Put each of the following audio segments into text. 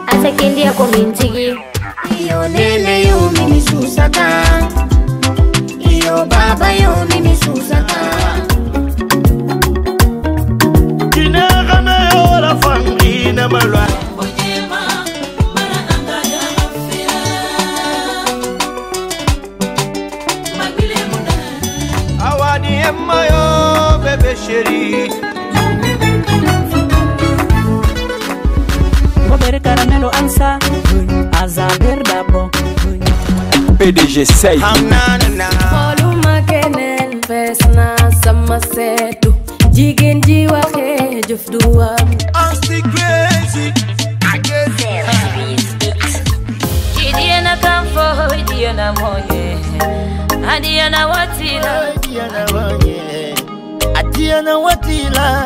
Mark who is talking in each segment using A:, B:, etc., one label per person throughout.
A: Asakindia komintigi iyo nene yo mimi susaka iyo baba yo mimi susaka Kinera me ora fangi na malwa Awadi emma yo bebe chéri
B: Caramelo ansa Azaber d'abo
C: PDG say
B: Foluma kenen fesna sama setu Jigin ji waxe jëf du am
A: I'm still crazy I get
B: Diana kamfo Diana moye Diana watila
A: Diana watila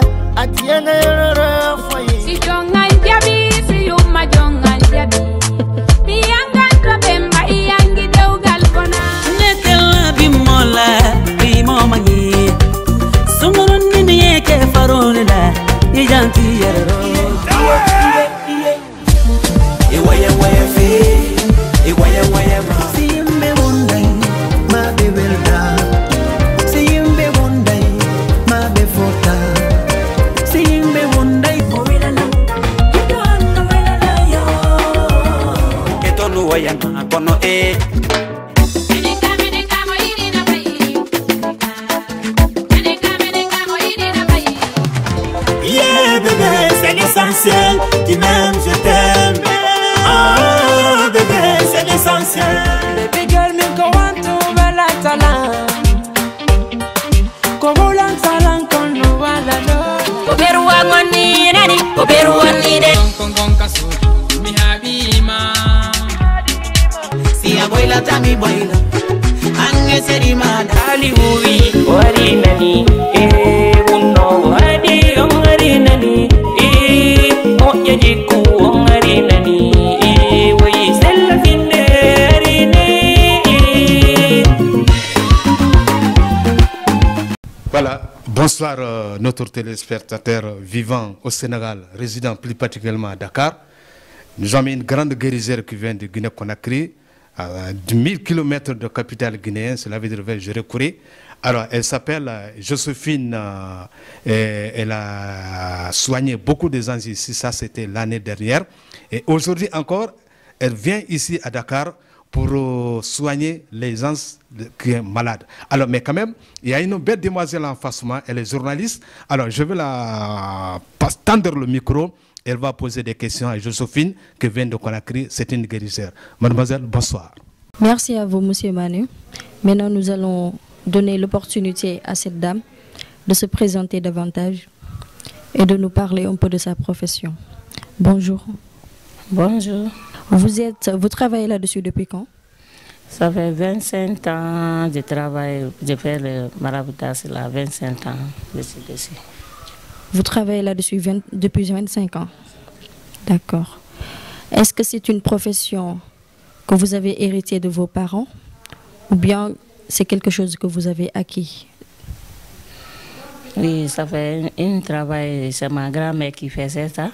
A: Diana yara foye
B: Si jonga jabi ma jonga jabi mi yanga trabemba yangi dewgal bona netel bi mola bi moma ngi sumuron ni yeke farone da ni janti yero
A: e waya fe e waya ma simbe wonday ma be welda simbe wonday ma be fota simbe wonday o welala
C: Wayana kono e
A: Yeah bébé c'est l'essentiel Tu m'aimes je t'aime Oh bébé c'est l'essentiel
B: Baby girl me go want to bala talan Ko bolan talan kono wala do Oberu wangoni nani Oberu wangoni de
D: Kon kaso mi habima
A: Boila tami boila Ange seri mada
B: Ali uri wari nani Unno wari nani Moja jiku wari nani Wai sella finne ni
E: Voilà, bonsoir notre téléspectateurs vivant au Sénégal, résidant plus particulièrement à Dakar. Nous avons une grande guérisseur qui vient de Guinée-Conakry. À 1000 km de capitale guinéenne, cela veut dire vers Jérékouré. Alors, elle s'appelle Joséphine, elle a soigné beaucoup de gens ici, ça c'était l'année dernière. Et aujourd'hui encore, elle vient ici à Dakar pour soigner les gens qui sont malades. Alors, mais quand même, il y a une belle demoiselle en face de moi, elle est journaliste. Alors, je vais la tendre le micro. Elle va poser des questions à Joséphine, qui vient de Conakry. C'est une guérisseur. Mademoiselle, bonsoir.
F: Merci à vous, monsieur Manu. Maintenant, nous allons donner l'opportunité à cette dame de se présenter davantage et de nous parler un peu de sa profession. Bonjour.
G: Bonjour.
F: Vous travaillez là-dessus depuis quand?
G: Ça fait 25 ans que je travaille, je fais le maraboutage là, 25 ans, je suis dessus.
F: Vous travaillez là-dessus depuis 25 ans. D'accord. Est-ce que c'est une profession que vous avez héritée de vos parents ou bien c'est quelque chose que vous avez acquis?
G: Oui, ça fait un travail, c'est ma grand-mère qui faisait ça.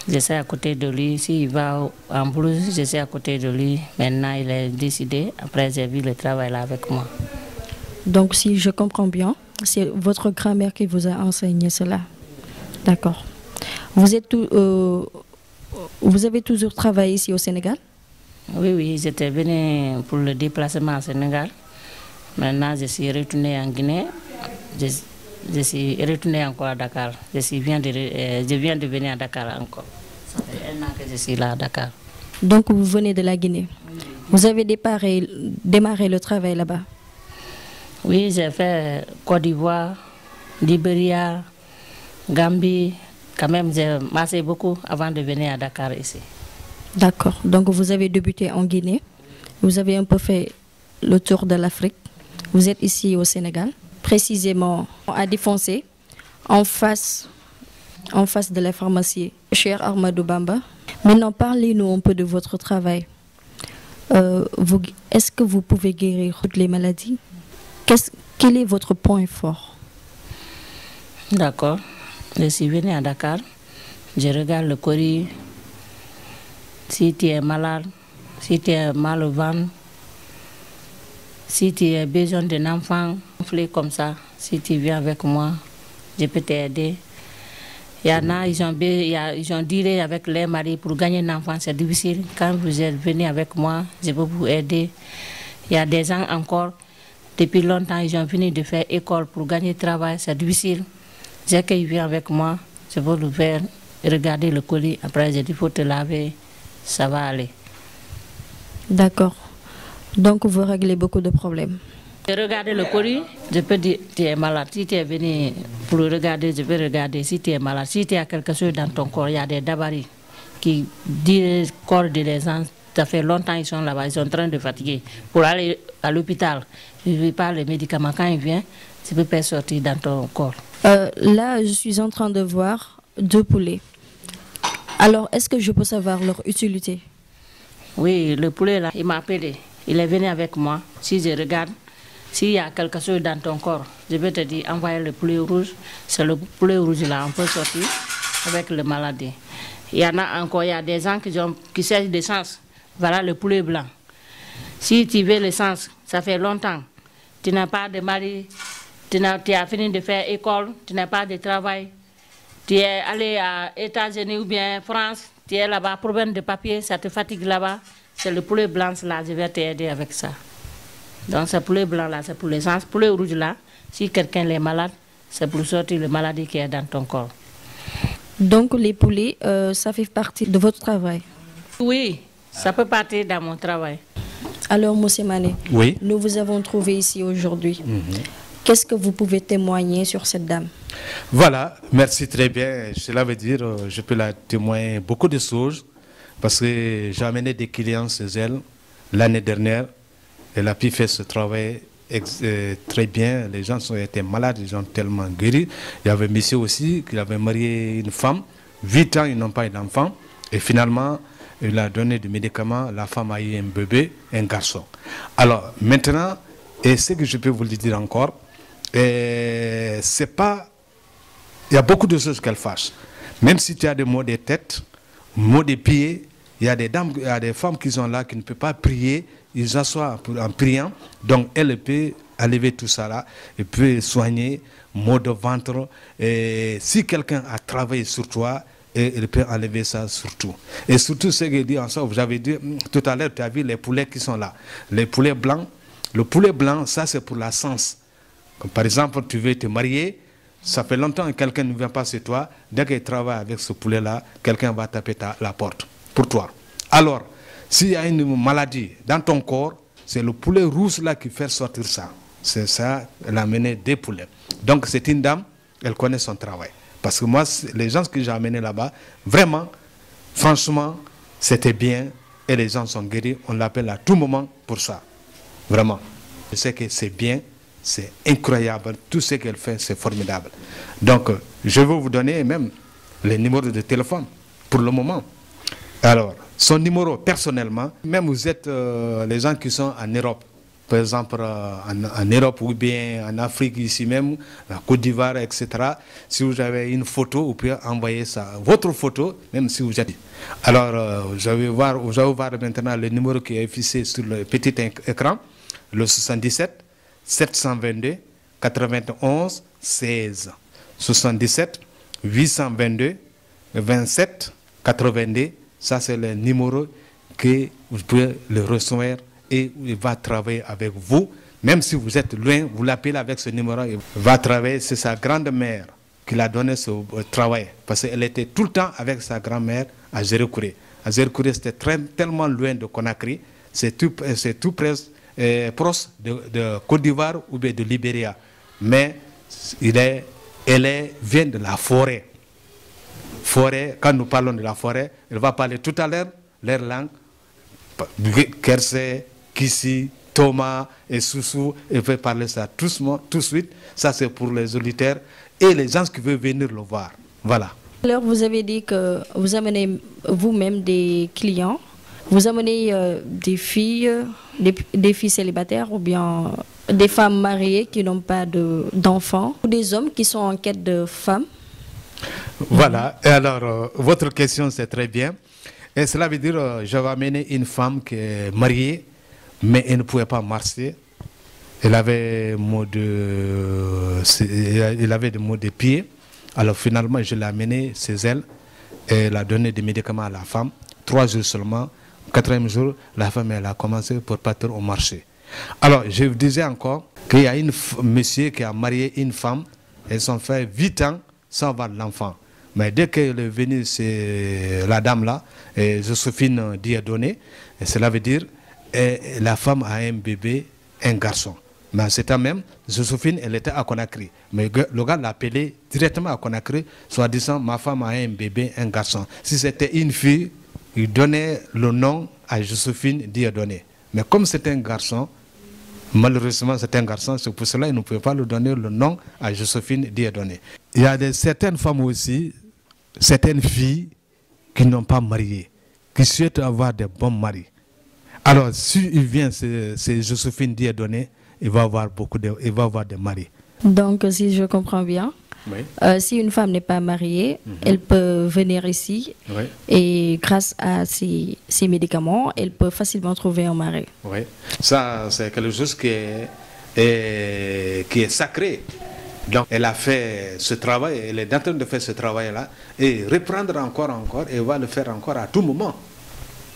G: Je suis à côté de lui, s'il va en blouse, je suis à côté de lui. Maintenant, il est décidé, après j'ai vu le travail là avec moi.
F: Donc si je comprends bien, c'est votre grand-mère qui vous a enseigné cela. D'accord. Vous avez toujours travaillé ici au Sénégal?
G: Oui, oui, j'étais venu pour le déplacement au Sénégal. Maintenant, je suis retourné en Guinée. Je suis retourné encore à Dakar. Je viens de venir à Dakar encore. Ça fait 1 an que je suis là à Dakar.
F: Donc vous venez de la Guinée. Oui. Vous avez démarré le travail là-bas?
G: Oui, j'ai fait Côte d'Ivoire, Libéria, Gambie. Quand même, j'ai marché beaucoup avant de venir à Dakar ici.
F: D'accord. Donc vous avez débuté en Guinée. Vous avez un peu fait le tour de l'Afrique. Vous êtes ici au Sénégal, précisément à Défoncé, en face de la pharmacie Cheikh Ahmadou Bamba. Maintenant, parlez-nous un peu de votre travail. Est-ce que vous pouvez guérir toutes les maladies? Quel est votre point fort?
G: D'accord. Je suis venue à Dakar. Je regarde le colis. Si tu es malade, si tu es mal au ventre, si tu as besoin d'un enfant, comme ça, si tu viens avec moi, je peux t'aider. Il y en a, ils ont dit avec les maris pour gagner un enfant, c'est difficile. Quand vous êtes venu avec moi, je peux vous aider. Il y a des gens encore, depuis longtemps, ils ont fini de faire école pour gagner travail, c'est difficile. Dès qu'ils viennent avec moi, je peux le faire, regarder le colis. Après, je dis, il faut te laver, ça va aller.
F: D'accord. Donc, vous réglez beaucoup de problèmes.
G: Regarder le colis, je peux dire tu es malade. Si tu es venu pour le regarder, je peux regarder si tu es malade. Si tu as quelque chose dans ton corps, il y a des dabaris qui disent le corps des gens. Ça fait longtemps qu'ils sont là-bas, ils sont en train de fatiguer. Pour aller à l'hôpital, je ne veux pas les médicaments. Quand ils viennent, tu peux pas sortir dans ton corps.
F: Là, je suis en train de voir 2 poulets. Alors, est-ce que je peux savoir leur utilité?
G: Oui, le poulet là, il m'a appelé. Il est venu avec moi. Si je regarde, s'il y a quelque chose dans ton corps, je vais te dire, envoyer le poulet rouge. C'est le poulet rouge là, on peut sortir avec le maladie. Il y en a encore, il y a des gens qui cherchent des sens. Voilà le poulet blanc. Si tu veux l'essence, ça fait longtemps. Tu n'as pas de mari, tu as fini de faire école, tu n'as pas de travail. Tu es allé aux États-Unis ou bien France, tu es là-bas, problème de papier, ça te fatigue là-bas. C'est le poulet blanc là, je vais t'aider avec ça. Donc ce poulet blanc là, c'est pour l'essence. Poulet rouge là, si quelqu'un est malade, c'est pour sortir la maladie qui est dans ton corps.
F: Donc les poulets, ça fait partie de votre travail?
G: Oui, ça peut partir dans mon travail.
F: Alors, Monsieur Mané,
E: Oui.
F: nous vous avons trouvé ici aujourd'hui. Qu'est-ce que vous pouvez témoigner sur cette dame?
E: Voilà, merci très bien. Cela veut dire, je peux la témoigner beaucoup de choses parce que j'ai amené des clients chez elle l'année dernière. Elle a pu faire ce travail très bien. Les gens ont été malades, ils ont tellement guéri. Il y avait un monsieur aussi qui avait marié une femme. 8 ans, ils n'ont pas eu d'enfant. Et finalement, il a donné des médicaments. La femme a eu un bébé, un garçon. Alors, maintenant, et ce que je peux vous le dire encore, c'est pas... Il y a beaucoup de choses qu'elle fasse. Même si tu as des maux de tête, maux de pieds, il y a des dames, il y a des femmes qui sont là qui ne peuvent pas prier, ils s'assoient en priant, donc elle peut enlever tout ça là, elle peut soigner maux de ventre. Et si quelqu'un a travaillé sur toi, elle peut enlever ça surtout. Et surtout ce que dit en ça, vous avez dit tout à l'heure, tu as vu les poulets qui sont là. Les poulets blancs, le poulet blanc, ça c'est pour la sens. Comme par exemple, tu veux te marier, ça fait longtemps que quelqu'un ne vient pas chez toi, dès qu'il travaille avec ce poulet-là, quelqu'un va taper la porte pour toi. Alors, s'il y a une maladie dans ton corps, c'est le poulet rouge là qui fait sortir ça. C'est ça, elle a amené des poulets. Donc c'est une dame, elle connaît son travail. Parce que moi, les gens que j'ai amenés là-bas, vraiment, franchement, c'était bien et les gens sont guéris. On l'appelle à tout moment pour ça. Vraiment. Je sais que c'est bien, c'est incroyable. Tout ce qu'elle fait, c'est formidable. Donc, je vais vous donner même les numéros de téléphone pour le moment. Alors, son numéro personnellement, même vous êtes les gens qui sont en Europe, par exemple en Europe ou bien en Afrique ici même, en Côte d'Ivoire, etc. Si vous avez une photo, vous pouvez envoyer ça, votre photo, même si vous êtes. Alors, vous allez voir maintenant le numéro qui est affiché sur le petit écran, le 77 722 91 16. 77 822 27 82. Ça, c'est le numéro que vous pouvez le recevoir et il va travailler avec vous. Même si vous êtes loin, vous l'appelez avec ce numéro. Il va travailler. C'est sa grand-mère qui l'a donné ce travail. Parce qu'elle était tout le temps avec sa grand-mère à Zérekouré. À Zérekouré, c'était tellement loin de Conakry. C'est tout proche de Côte d'Ivoire ou bien de Libéria. Mais elle vient de la forêt. Quand nous parlons de la forêt, elle va parler tout à l'heure leur langue. Kersé, Kissi, Thomas et Soussou, elle peut parler ça tout de suite. Ça, c'est pour les auditeurs et les gens qui veulent venir le voir. Voilà.
F: Alors, vous avez dit que vous amenez vous-même des clients. Vous amenez des filles célibataires ou bien des femmes mariées qui n'ont pas d'enfants, ou des hommes qui sont en quête de femmes?
E: Voilà, et alors votre question c'est très bien. Et cela veut dire, je vais amener une femme qui est mariée, mais elle ne pouvait pas marcher. Elle avait des maux de pied. Alors finalement, je l'ai amenée chez elle et elle a donné des médicaments à la femme. 3 jours seulement. 4e jour, la femme elle a commencé pour partir au marché. Alors, je vous disais encore qu'il y a un monsieur qui a marié une femme. Ils ont fait 8 ans sans avoir l'enfant. Mais dès qu'elle est venue, c'est la dame là, Joséphine Dieudonné, cela veut dire la femme a un bébé, un garçon. Mais à ce temps même, Joséphine, elle était à Conakry. Mais le gars l'a appelé directement à Conakry, soit disant ma femme a un bébé, un garçon. Si c'était une fille, il donnait le nom à Joséphine Dieudonné. Mais comme c'est un garçon, malheureusement c'est un garçon, c'est pour cela qu'il ne pouvait pas lui donner le nom à Joséphine Dieudonné. Il y a certaines femmes aussi, certaines filles qui n'ont pas marié, qui souhaitent avoir des bons maris. Alors, s'il vient, c'est Joséphine Dieudonné, il va avoir des maris. Donc,
F: si je comprends bien,
E: oui.
F: Si une femme n'est pas mariée, elle peut venir ici et grâce à ces médicaments, elle peut facilement trouver un mari.
E: Oui, ça c'est quelque chose qui est sacré. Donc, elle a fait ce travail, elle est en train de faire ce travail-là et reprendre encore, et va le faire encore à tout moment.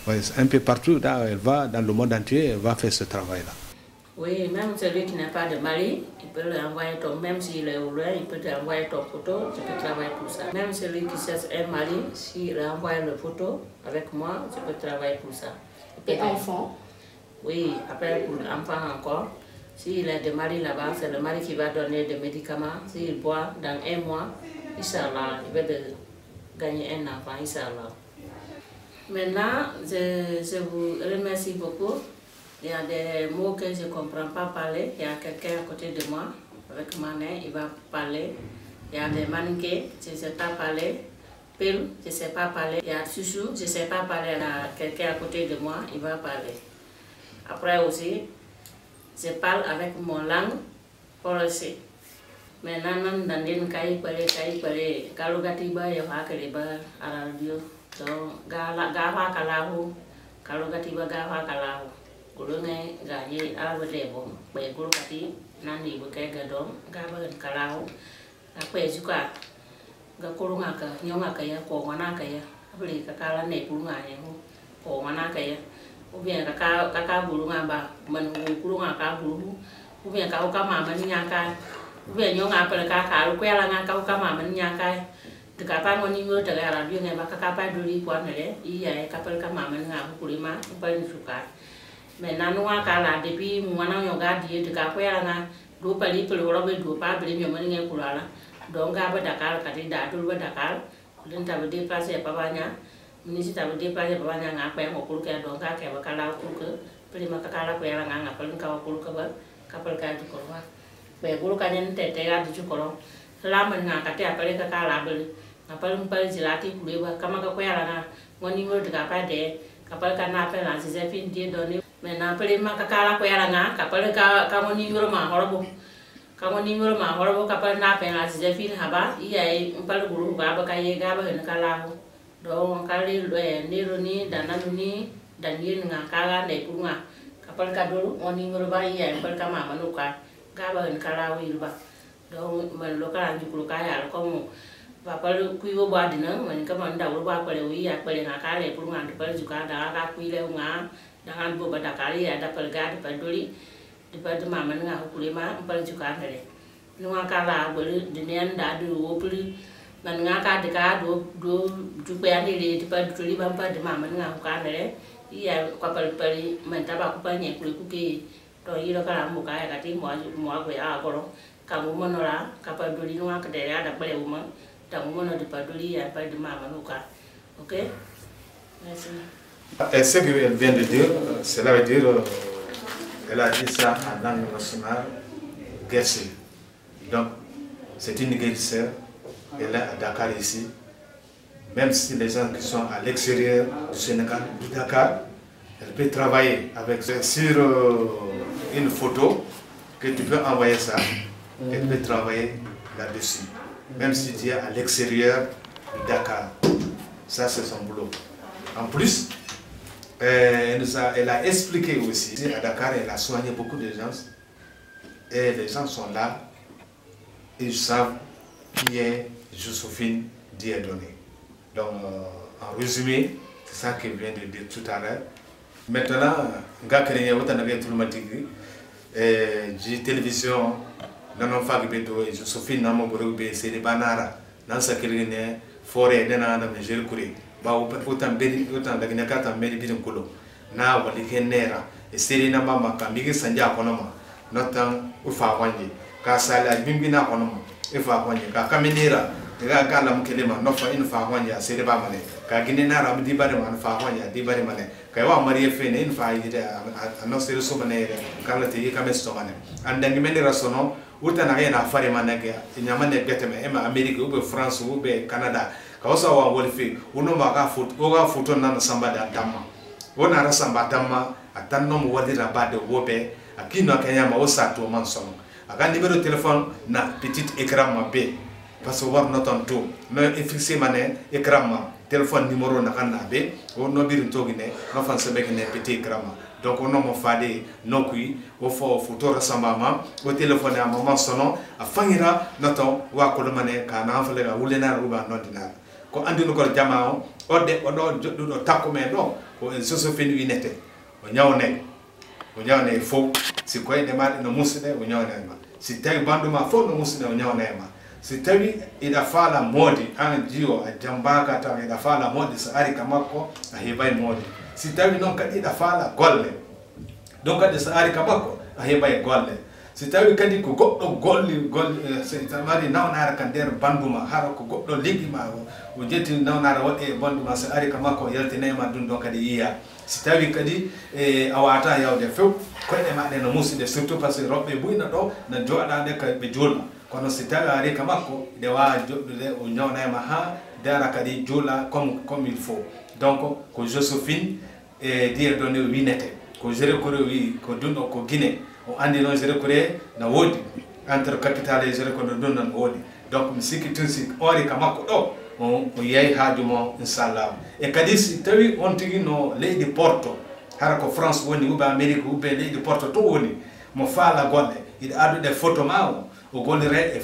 E: Oui, un peu partout, là, elle va dans le monde entier, elle va faire ce travail-là.
G: Oui, même celui qui n'a pas de mari, il peut lui envoyer même s'il est au loin, il peut te envoyer ton photo, tu peux travailler pour ça. Même celui qui cherche un mari, s'il envoie le photo avec moi, tu peux travailler pour ça.
F: Et enfant?
G: Oui, après pour l'enfant encore. S'il a des maris là-bas, c'est le mari qui va donner des médicaments. S'il boit dans 1 mois, Inch'Allah, il va gagner un enfant, Inch'Allah. Maintenant, je vous remercie beaucoup. Il y a des mots que je ne comprends pas parler. Il y a quelqu'un à côté de moi, avec ma main, il va parler. Il y a des mannequins, je ne sais pas parler. Pile, je ne sais pas parler. Il y a chouchou, je ne sais pas parler. Il y a quelqu'un à côté de moi, il va parler. Après aussi, je parle avec mon langue français. Maintenant, dans les cas, kalau gatiba ya hakaliba à la radio. Donc, gafa kalahu, kalau gatiba gafa kalahu. Gulungai gaji ala bebo, baik gulu kati nandi bukai gadom, gaban kalahu. Apa juga, gakulunga ka nyonga kaya, ko mana kaya, beli kakala ne kulunga ya, ko mana kaya. Ubien kakak bulunga ba, menunggu kulunga kabulu, ubien kau kama menyakai, ubien nyonga apa kakak, lu kaya langan kau kama menyakai. Kapan mau nimur dengan radio nggak bakal kapan dulu puan le, iya kapal kama menengah kulima, paling suka. Menanua kala depi mana yoga dia dekat apa yang na, 2 pali peluru berdua pa beli memang yang kulala, dong kapa dakal kati datu dakal, dan tahu dia plastik apa banyak. Ini sih tahu dia pelajar banyak ngapa yang mau kuluk ya dong kakek bakal kuluk ke beli maka kalau aku yang ngapa pun kau kuluk ke kapal kaya di kolong, kuluk kaya nanti ada di kolong, lama ngakati apa yang kakak label, kapal umpal jelati kuluk kama kau yang ngana, wani mur dekat apa deh, kapal karena apa yang Joséphine Dieudonné, mana beli maka kalau aku yang ngana, kapal kamu ni mur mah horbo. Kamu ni mur mah horbo kapal napa yang Joséphine haba, iya umpal guru baba kaya gaba hendak kalau. Dong kali niru ni dan anu ni dan dia ngakala dai punga kapal kadul oni ngurba iya kapal kama manuka gaban kalawi ba dong man lokala jukulu kaya ko kapal kuiwo ba dina man kama nda urba pale wi ya pale ngakala punga de pale juga da ka kuile nga dengan bo bada kali ada pelga de paduli de pad mama nga kulima pale juga ndale ngakala beli dinian da du opuli man ngaka deka do jupaya ni depa dutuli bampa de mama nga ka nere iya kapal pali man taba ku panye kuki to yiro kala mu ka ya ti mo ko ya ko kamu monora kapal duli no ka dere ada pale uma tamu mono depa duli ya pa de mama nuka. OK, merci.
E: Et ce qu'elle vient de dire, cela veut dire elle a dit ça en langue nationale guerrière. Donc c'est une guerrière. Elle est à Dakar ici, même si les gens qui sont à l'extérieur du Sénégal, du Dakar, elle peut travailler avec sur une photo que tu peux envoyer ça et tu peux travailler là-dessus. Même si tu es à l'extérieur de Dakar. Ça, c'est son boulot. En plus, elle a expliqué aussi. À Dakar, elle a soigné beaucoup de gens. Et les gens sont là. Ils savent qui est Joséphine Dieudonné. Donc, en résumé, c'est ça qu'elle vient de dire tout à l'heure. Maintenant, j'ai télévision, non fag beto et Joséphine namo borobé c'est des banara dans sa kirine forêt dana na mejel kuri ba autant beri autant daga nakata meri bidin kulo na wali kenera e seri na mama ka migi sanja konoma notan ufa kwanje ka sala bimbina konoma ifa kwanje ka kaminira ga gala mukelema no fa in fa kwanje seri ba mane ka ginena ram di bare man fa kwanje di bare mane ka wa mari fene in fa ida no seri so mane kala te ka mesto mane andangi menira sono uta na yana fare manage nyamane beteme ema America ube France ube Canada ka osa wa wolfi uno maka foto na samba da tamma wona ra samba tamma atanno mo wadira bade wobe akino akanya ma osa to man sono aga numéro téléphone na petit écran ma be parce que war noton to no fixé mané écran ma téléphone numéro na kana be o no birin togine no fan sebe ne petit écran ma donc on a mon fadé non qui au photo rassemblement au téléphone à moment sono a fangira noton wa ko mané ka na fale ga wulena ruba nodina ko andi no ko jamao odde do takko me do ko Joséphine wi nete o nyawne fo si ko de ma no musne o nyawne ma si tay banduma fo no musne o nyawne ma si tawi ida fala modi an jio a jambaka ta ida fala modi sa ari kamako a hebay modi si tawi non kadi ida fala golle donc kadi sa ari kamako a hebay golle si tawi kadi ko goddo golli se tamari nawnara kan der banduma haro ko goddo ligi ma o jetti nawnara wode banduma sa ari kamako yaltinema dun don kadi yiya si tawi kadi awata yawde few ko e ma de no muside surtout parce que robbe buyna do na joda de ka be jolma kono si tawi ari kamako de wa joddude o nyawnema ha dara kadi jola comme il faut donc ko Joséphine Dieudonné winete ko jere ko wi ko dundo ko Guinée o andi non jere ko na wodi entre capitale e jere ko do non wodi donc mi sikki tunsi ori kamako do o yey haajumo inshallah e kadi si tawi on tigi no leydi Porto hara ko France woni ube Amerique ube leydi Porto to woni mo faala golle ida adude photo ma o gollire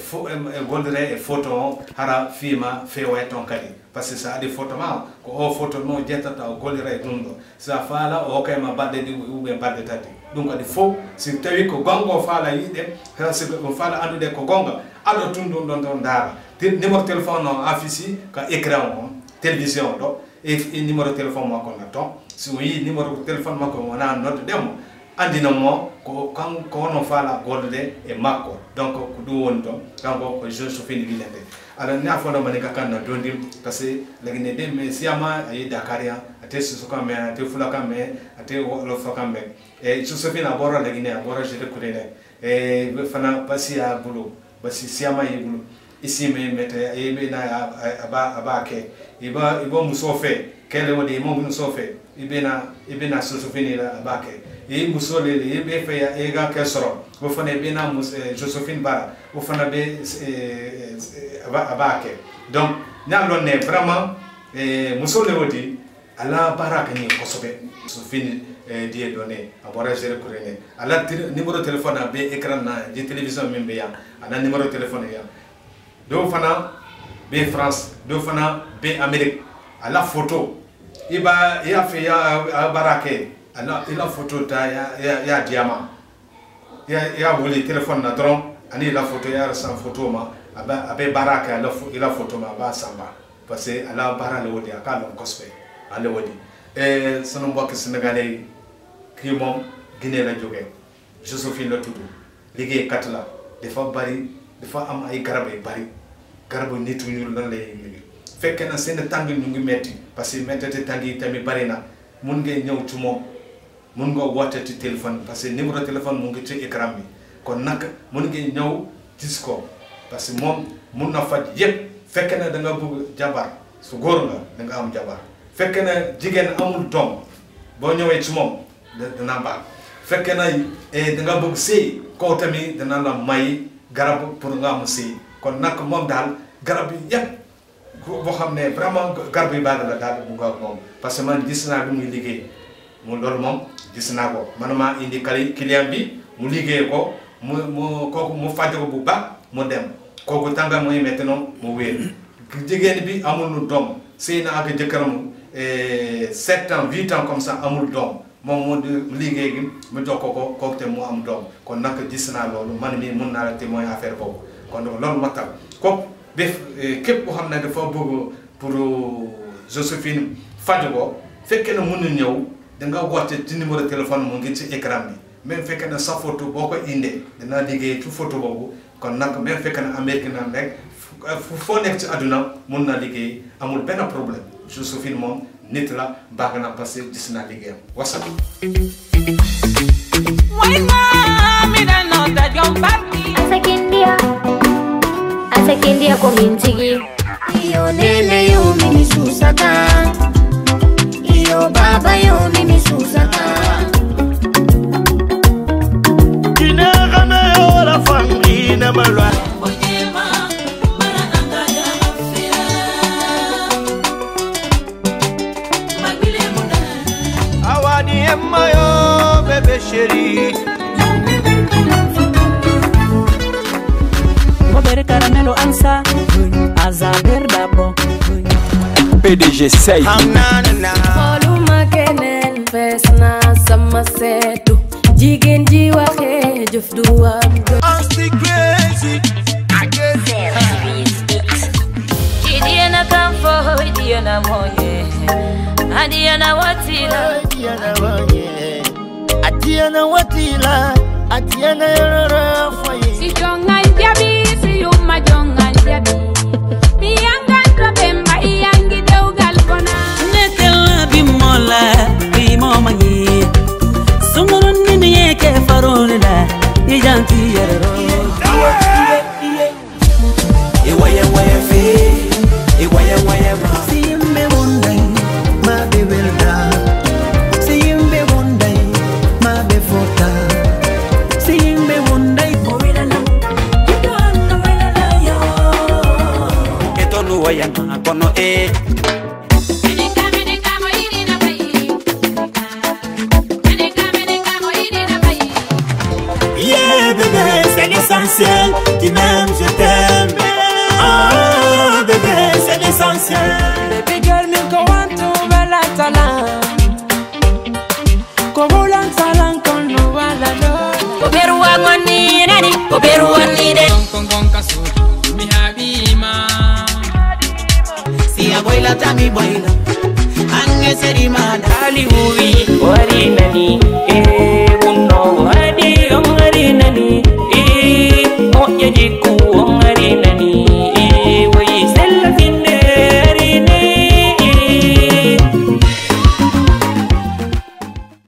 E: e photo hara fima fewe ton kadi parce que ça a des photos ma ko o photo no jettata o gollire dundo sa faala o kayma badde di ube badde tati donc adi fo si tawi ko gongo faala yide ha se ko faala andude ko gonga ado tundo don dara numéro téléphone no affiché ka écran on télévision do e numéro téléphone ma ko na ton si wi numéro téléphone ma ko wana note demo andina mo ko no fala golde e makko donc ko du won to kanko ko Joséphine Guilende ala na fo no manika kan na dondi parce que lagine de me siama ay Dakaria ate so kam ate fula kam ate lo fo kam e Joséphine abora lagine abora jere kurene e fana pasia bulu basi siama e bulu ici me mete e be na abake iba musofe kele wodi mo musofe ibena Joséphine la abake e musole le be fe e ga kesoro o fana be na Joséphine bara o fana be abake donc nyalo ne vraiment musole wodi ala baraka ni kosobe Joséphine Dieudonné abora jere kurene ala numéro téléphone be écran na de télévision membe ya ala numéro téléphone ya do fana be France do fana be Amérique ala photo iba ya fe ya barake ala ila photo ta ya diamant ya wuli téléphone na dron ani la photo ya sans photo ma abe baraka ala ila photo ma ba samba parce que ala bara le wodi aka lon cospe ala wodi sunu mbokk sénégalais ki mom Guinée la jóge Joséphine la tuddu liggéey kat la dafa bari dafa am ay garab yu bari garabu nitu ñu lan lay liggéey fekk na seen tàng ñu ngi metti parce que mettete tàng yi tamit bari na mun ngay ñëw ci moom mun nga woote ci téléphone parce que numéro téléphone mu ngi ci écran bi kon nag mun ngay ñëw gis ko parce que moom mun na faj yépp fekk na da nga bëgg jabar su góor nga da nga am jabar fekk na jigéen amul doom boo ñëwee ci moom dana baax fekk na da nga bëgg sëy ko tamit dana la may garab pour nga am sëy kon nag moom daal garab yi yëpp boo xam ne vraiment garab yi baax la daal bu nga moom parce que man gis naa bi muy liggéey mu loolu moom gis naa ko man maa indi client bi mu liggéey ko mu kooku mu faj ko bu baax mu dem kooku tànga muy metti noonu mu wéer jigéen bi amul doom sëy na ak jëkkëram 7 ans 8 ans comme ça amul doom moom moo di liggéey gi mu jox ko kooku te mu am doom kon nag gis naa loolu man mii mun naa la témoin affaire boobu kon loolu moo tax kooku def képp koo xam ne dafa bëgg pour Joséphine faj ko fekkee ne mun na ñëw da nga woote ci numéro téléphone mu ngi ci écran bi même fekkee ne sa photo boo ko indee dina liggéey ci photo boobu kon nag même fekkee ne Amérique na rek foo nekk ci àdduna mun na liggéey amul benn problème Joséphine moom nit la baax na parce que gis naa liggéeyam wasal.
H: Asakindia komintigi iyo nene yo mimi susaka iyo baba yo mimi susaka kina gana yo la fangi na malwa awadi emma yo bebe chéri
I: Caramelo ansa azaber dabo
C: PDG Say
H: Foluma kenen fesna sama setu jigen ji waxe jëf du am crazy Diana kam fo Diana moye Diana watila Diana watila Diana yara foye
B: Si jonga jabi ma jongal jabi mi yangan bemba yangi dewgal bona
I: nekel bi mola bi moma ngi sungurun ni yeke farone da yi janti yero
A: e waya ma simbe wonday ma be welda simbe wonday ma be fota simbe wonday
C: wayana kono e
A: yeah bébé c'est l'essentiel tu m'aimes je t'aime oh bébé c'est l'essentiel
I: baby girl me go want to bala talan ko bolan talan kon no wala no
H: ko beru wa ngoni nani ko beru woni de
D: Kon kaso mi habima
A: baila tami baila ange seri mana
I: ali movie wari nani